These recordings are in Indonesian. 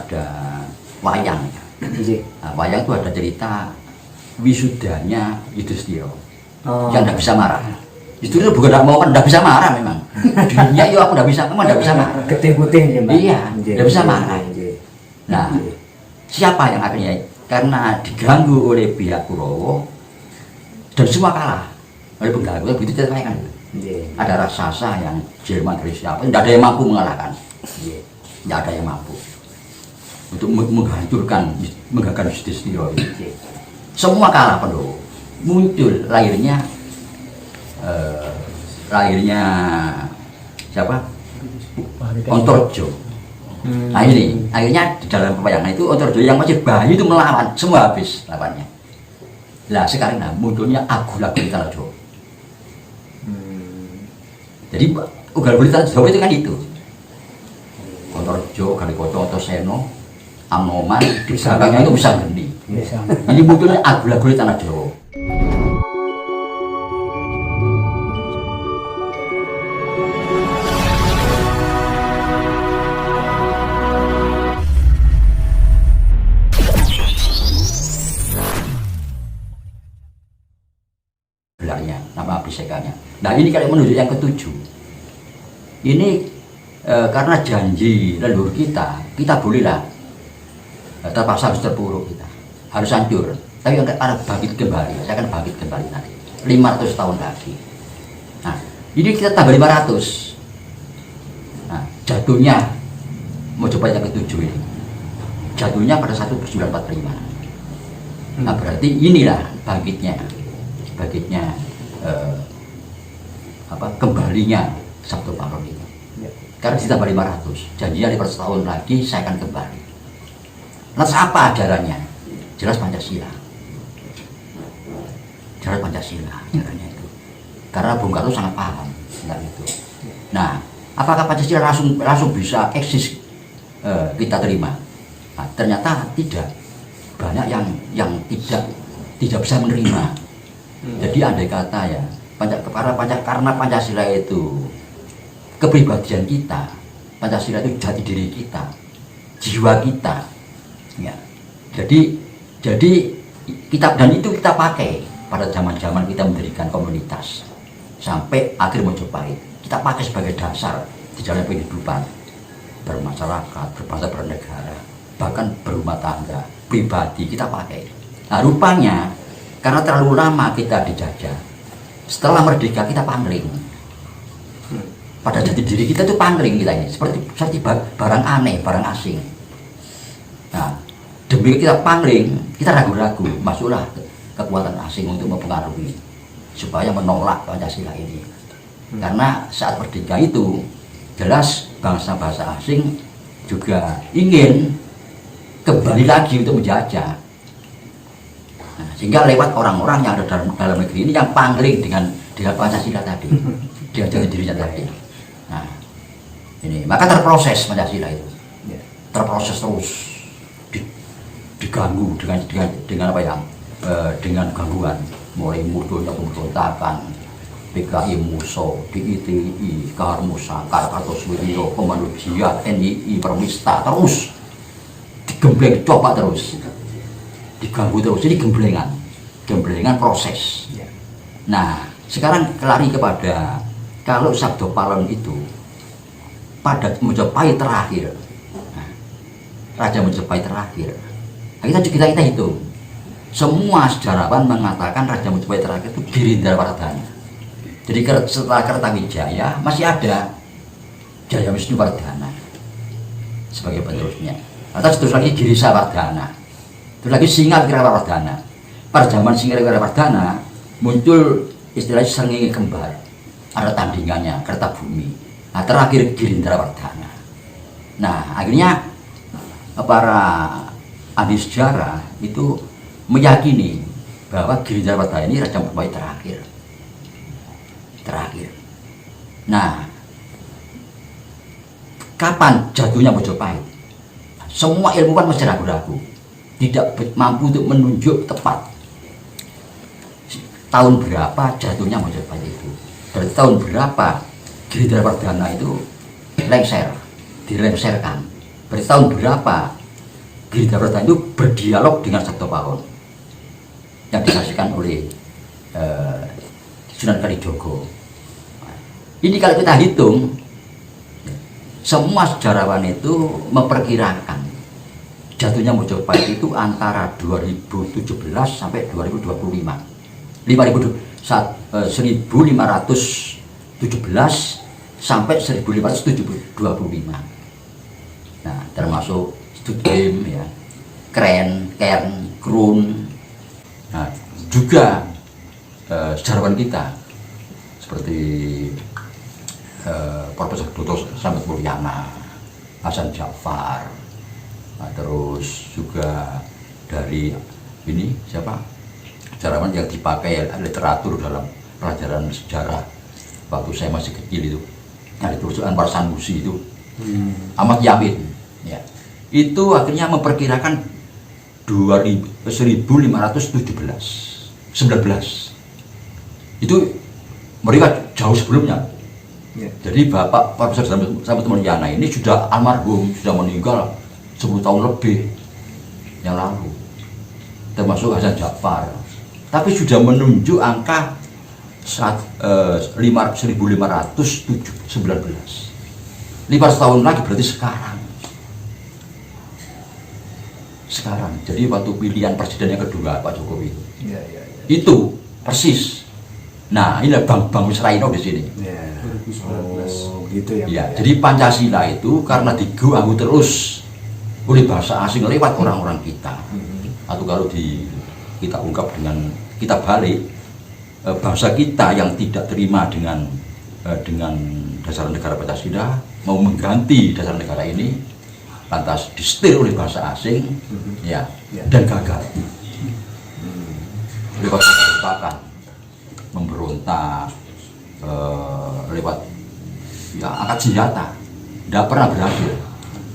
ada wayang. Nah, wayang itu ada cerita wisudanya Yudhistira yang tidak bisa marah. Yudhistira bukan tidak mau, kan tidak bisa marah memang. Dunia itu aku tidak bisa, kamu tidak bisa marah. Getih putih ya, Mbak. Iya, tidak bisa marah. Nah, siapa yang akhirnya karena diganggu oleh pihak Kurawa dan semua kalah oleh pengganggu, begitu ceritanya kan. Ada raksasa yang Jerman dari siapa, tidak ada yang mampu mengalahkan. Tidak ada yang mampu untuk menghancurkan Yudhistira itu. Semua kalah Pandhawa. Muncul lahirnya siapa? Antarja. Nah ini akhirnya di dalam pewayangan itu Antarja yang masih bayi itu melawan, semua habis lawannya. Lah sekarang munculnya Agulaga Jawa. Jadi ugal gulita Jawa itu kan itu. Antarja, Galikoco, Antasena, Anoman, di belakangnya itu bisa geni. Ini munculnya Agulaga Tanah Jawa. Nama abhisekanya. Nah ini kalau menuju yang ketujuh. Ini karena janji leluhur kita bolehlah terpaksa harus terpuruk kita, harus hancur. Tapi yang akan bangkit kembali, saya akan bangkit kembali nanti 500 tahun lagi. Nah ini kita tambah 500. Nah jatuhnya mau coba yang ketujuh ini, jatuhnya pada 1945. Nah berarti inilah bangkitnya kembalinya Sabto Palon itu. Karena ditambah 500, janjinya 500 tahun lagi saya akan kembali. Lantas apa ajarannya? Jelas Pancasila. Jelas Pancasila ajarannya itu. Karena Bung Karno sangat paham tentang itu. Nah, apakah Pancasila langsung bisa eksis kita terima? Nah, ternyata tidak. Banyak yang tidak bisa menerima. Jadi andai kata ya, karena Pancasila itu kepribadian kita, Pancasila itu jati diri kita, jiwa kita, ya. Jadi kita dan itu kita pakai pada zaman-zaman kita mendirikan komunitas sampai akhir Mojopahit. Kita pakai sebagai dasar di dalam kehidupan bermasyarakat, berbangsa, bernegara, bahkan berumah tangga, pribadi kita pakai. Nah rupanya karena terlalu lama kita dijajah, setelah merdeka kita pangling. Pada jati diri kita itu pangling kita ini, seperti barang aneh, barang asing. Nah, demi kita pangling, kita ragu-ragu, masuklah kekuatan asing untuk mempengaruhi, supaya menolak Pancasila ini. Karena saat merdeka itu, jelas bangsa-bangsa asing juga ingin kembali lagi untuk menjajah. Nah, sehingga lewat orang-orang yang ada dalam negeri ini yang pangling dengan Pancasila tadi, dengan jati dirinya tadi. Nah, ini maka terproses Pancasila itu, terproses terus, diganggu dengan apa yang dengan gangguan, mulai munculnya pemberontakan, PKI Muso, DITI, Karmusa, Kartosuwiryo, Komando Jihad, NII, Permista, terus digembleng, coba terus. Diganggu terus, jadi gemblengan proses. Nah sekarang lari kepada kalau Sabto Palon itu pada Mojopahit terakhir, nah, Raja Mojopahit terakhir, nah, kita hitung semua sejarawan mengatakan Raja Mojopahit terakhir itu Girindrawardhana. Jadi setelah Kertawijaya masih ada Jaya Wisnuwardhana sebagai penerusnya, atau terus lagi Girisawardhana, terus lagi Singawardhana. Pada zaman Singawardhana muncul istilah srengenge kembar, ada tandingannya Kertabumi. Nah terakhir Girindrawardhana. Nah akhirnya para ahli sejarah itu meyakini bahwa Girindrawardhana ini Raja Mojopahit terakhir. Nah kapan jatuhnya Mojopahit? Semua ilmuwan masih ragu-ragu, tidak mampu untuk menunjuk tepat tahun berapa jatuhnya Mojopahit itu. Berarti tahun berapa Girindrawardhana itu dilengserkan. Berarti tahun berapa Gerindra Pertahanan itu berdialog dengan Sabto Pawon yang disaksikan oleh Sunan Kalijogo. Ini kalau kita hitung, semua sejarawan itu memperkirakan jatuhnya Mojopahit itu antara 2017 sampai 2025. 1517 sampai 1525. Nah, termasuk Studgame ya, Kern, Krun. Nah, juga sejarawan kita seperti Profesor Dr. Slamet Mulyana, Hasan Jafar, nah, terus juga dari ini siapa sejarawan yang dipakai literatur dalam pelajaran sejarah waktu saya masih kecil itu, nah, itu Anwar Sanusi itu, Ahmad Yamin, ya, itu akhirnya memperkirakan 1517, itu mereka jauh sebelumnya. Jadi Bapak Profesor Slamet Mulyana ini sudah almarhum, sudah meninggal 10 tahun lebih yang lalu, termasuk Hasan Jafar, tapi sudah menunjuk angka 1519. 500 tahun lagi berarti sekarang. Jadi waktu pilihan presiden yang kedua Pak Jokowi itu persis. Nah, ini Bang Wisraino di sini. 2019. Gitu ya. Ya, jadi Pancasila itu karena diganggu terus oleh bahasa asing lewat orang-orang kita. Atau kalau kita ungkap dengan kita balik, bangsa kita yang tidak terima dengan dasar negara Pancasila mau mengganti dasar negara ini, lantas disetir oleh bahasa asing, ya, dan gagal. Lewat pemberontakan, memberontak, lewat ya angkat senjata, tidak pernah berhasil.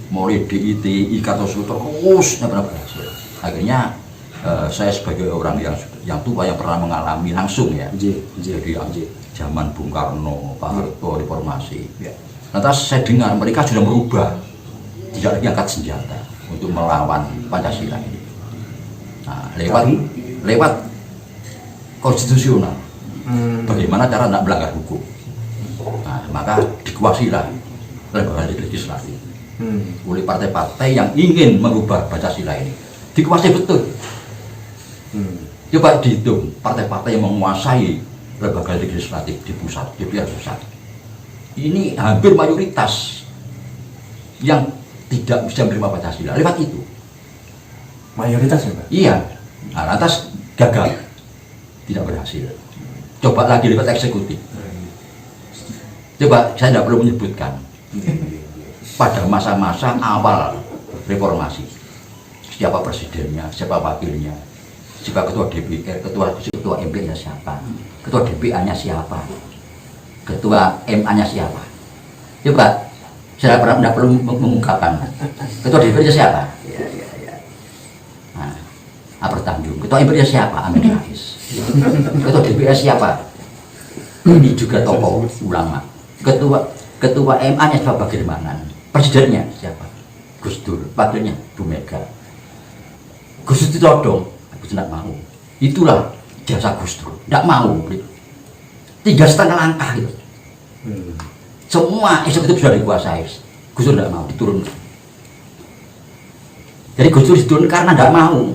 Mulai DITI, Kartosuto terus tidak pernah berhasil. Akhirnya saya sebagai orang yang tua yang pernah mengalami langsung ya, jadi zaman Bung Karno, Pak Harto, reformasi. Lantas saya dengar mereka sudah merubah, tidak lagi angkat senjata untuk melawan Pancasila ini. Nah, lewat konstitusional, bagaimana cara tidak melanggar hukum. Nah, maka dikuasilah lembaga legislatif oleh partai-partai yang ingin merubah Pancasila ini. Dikuasai betul. Coba dihitung partai-partai yang menguasai lembaga legislatif di pusat, DPR pusat. Ini hampir mayoritas yang tidak bisa menerima Pancasila lewat itu. Mayoritas ya, Pak? Iya. Nah, lantas gagal, tidak berhasil. Coba lagi lewat eksekutif. Coba saya tidak perlu menyebutkan pada masa-masa awal reformasi, siapa presidennya, siapa wakilnya, siapa ketua DPR, ketua MPR-nya siapa, ketua DPA-nya siapa, ketua MA-nya siapa. Coba saya tidak perlu mengungkapkan ketua DPR-nya siapa. Nah, Apert Tanjung. Ketua MPR-nya siapa? Amin Rais. Ketua DPR siapa? Ini juga tokoh ulama. Ketua MA-nya siapa? Bagirmanan. Presidennya siapa? Gus Dur. Wakilnya Bu Mega. Gus Dur ditodong, aku tidak mau. Itulah jasa Gus Dur. Tidak mau. 3,5 langkah gitu. Semua eksekutif sudah dikuasai. Gus Dur tidak mau diturunkan. Jadi Gus Dur diturunkan karena tidak mau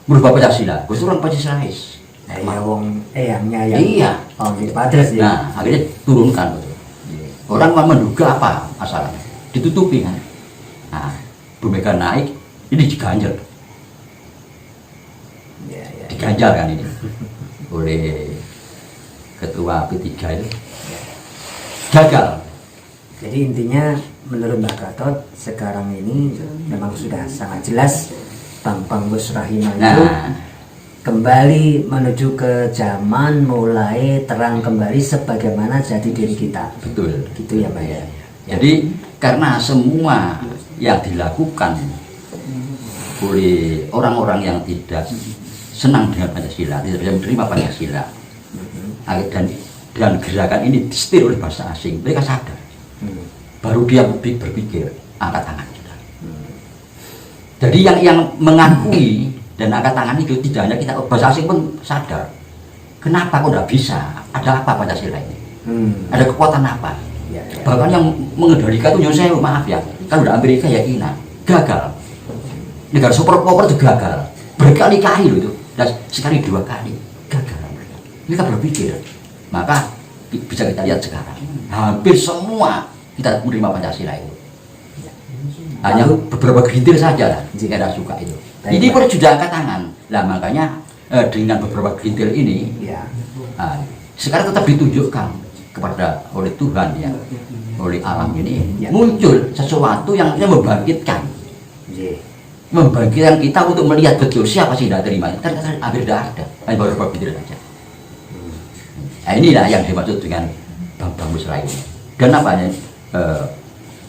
merubah Pancasila. Gus Dur orang Pancasilais. Ya wong eyangnya yang Iya. Oh, jadi padres ya. Nah, akhirnya turunkan betul. Orang mau menduga apa asalnya? Ditutupi kan. Nah, Bu Mega naik, ini diganjal. Diganjal kan ini oleh ketua P3 itu. Gagal. Jadi intinya menurut Mbak Gatot sekarang ini memang sudah sangat jelas Bang Gus Rahimah itu kembali menuju ke zaman mulai terang kembali sebagaimana jati diri kita. Betul. Gitu ya Mbak ya. Jadi karena semua yang dilakukan oleh orang-orang yang tidak senang dengan Pancasila, tidak bisa menerima Pancasila, dan gerakan ini disetir oleh bahasa asing, mereka sadar. Baru dia berpikir angkat tangan kita. Jadi yang mengakui dan angkat tangan itu tidak hanya kita, bahasa asing pun sadar. Kenapa kok tidak bisa? Ada apa Pancasila ini? Ada kekuatan apa? Ya, ya. Bahkan yang mengendalikan itu saya maaf ya, kan udah Amerika ya China, gagal. Negara superpower itu gagal berkali-kali loh itu, dan sekali 2 kali gagal. Mereka berpikir, maka bisa kita lihat sekarang hampir semua kita menerima Pancasila itu. Hanya beberapa gelintir saja lah jika ada suka itu. Ini pun sudah angkat tangan. Nah makanya dengan beberapa gelintir ini, sekarang tetap ditunjukkan kepada oleh Tuhan ya, oleh alam ini muncul sesuatu yang membangkitkan, membangkitkan kita untuk melihat betul siapa sih tidak terima. Ternyata hampir tidak ada, hanya beberapa gelintir saja. Nah, inilah yang dimaksud dengan Bambang Musra ini. Dan apa ya?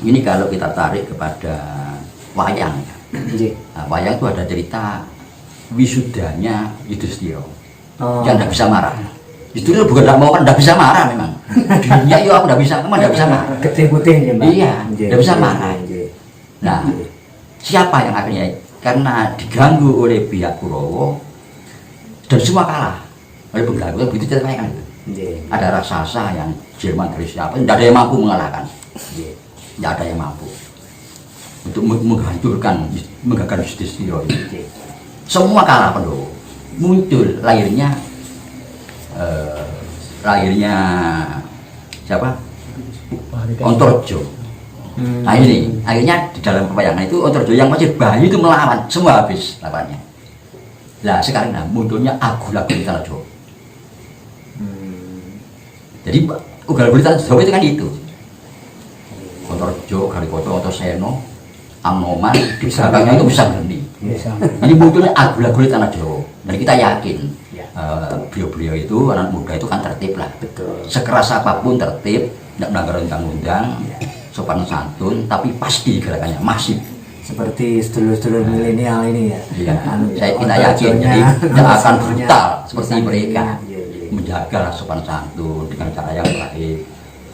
Ini kalau kita tarik kepada wayang, nah, wayang itu ada cerita wisudanya Yudhistira yang tidak bisa marah. Yudhistira bukan tidak mau, kan tidak bisa marah memang. Dunia itu aku tidak bisa, memang tidak bisa marah. Ketih-ketihnya, Mbak. Iya, tidak bisa marah. Nah, siapa yang akhirnya karena diganggu oleh pihak Kurawa dan semua kalah oleh pengganggu, begitu ceritanya kan itu. Ada raksasa yang Jerman dari siapa, tidak ada yang mampu mengalahkan. Tidak ada yang mampu untuk menghancurkan, menggagalkan Yudhistira ini. Semua kalah penuh. Muncul lahirnya siapa? Antarja. Nah ini akhirnya di dalam pewayangan itu Antarja yang masih bayi itu melawan, semua habis lawannya. Nah sekarang munculnya Agula-Guli Tanah Jawa. Jadi Agula-Guli Tanah Jawa itu kan itu. Antarja, Galikoto, Antasena, Anoman, di belakangnya itu bisa berhenti. Ini munculnya Agula-Guli Tanah Jawa. Dan kita yakin beliau-beliau itu, anak muda itu kan tertib lah. Betul. Sekeras apapun tertib, tidak melanggar undang-undang, sopan santun, tapi pasti gerakannya masif. Seperti sedulur-sedulur milenial ini ya. Iya, kita yakin jadi tidak akan brutal seperti mereka. Menjaga sopan santun dengan cara yang baik,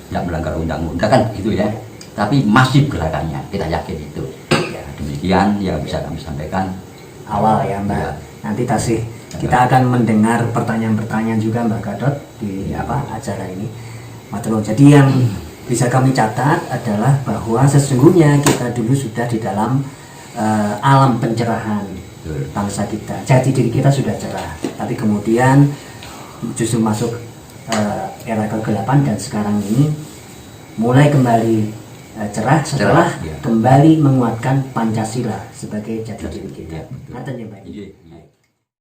tidak melanggar undang-undang kan gitu ya. Tapi masif gerakannya, kita yakin itu. Ya, demikian yang bisa kami sampaikan awal ya Mbak. Ya. Nanti kita akan mendengar pertanyaan-pertanyaan juga Mbak Gadot di acara ini. Jadi yang bisa kami catat adalah bahwa sesungguhnya kita dulu sudah di dalam alam pencerahan bangsa kita. Jati diri kita sudah cerah, tapi kemudian justru masuk era kegelapan dan sekarang ini mulai kembali cerah setelah kembali menguatkan Pancasila sebagai jati diri kita. Katanya Mbak.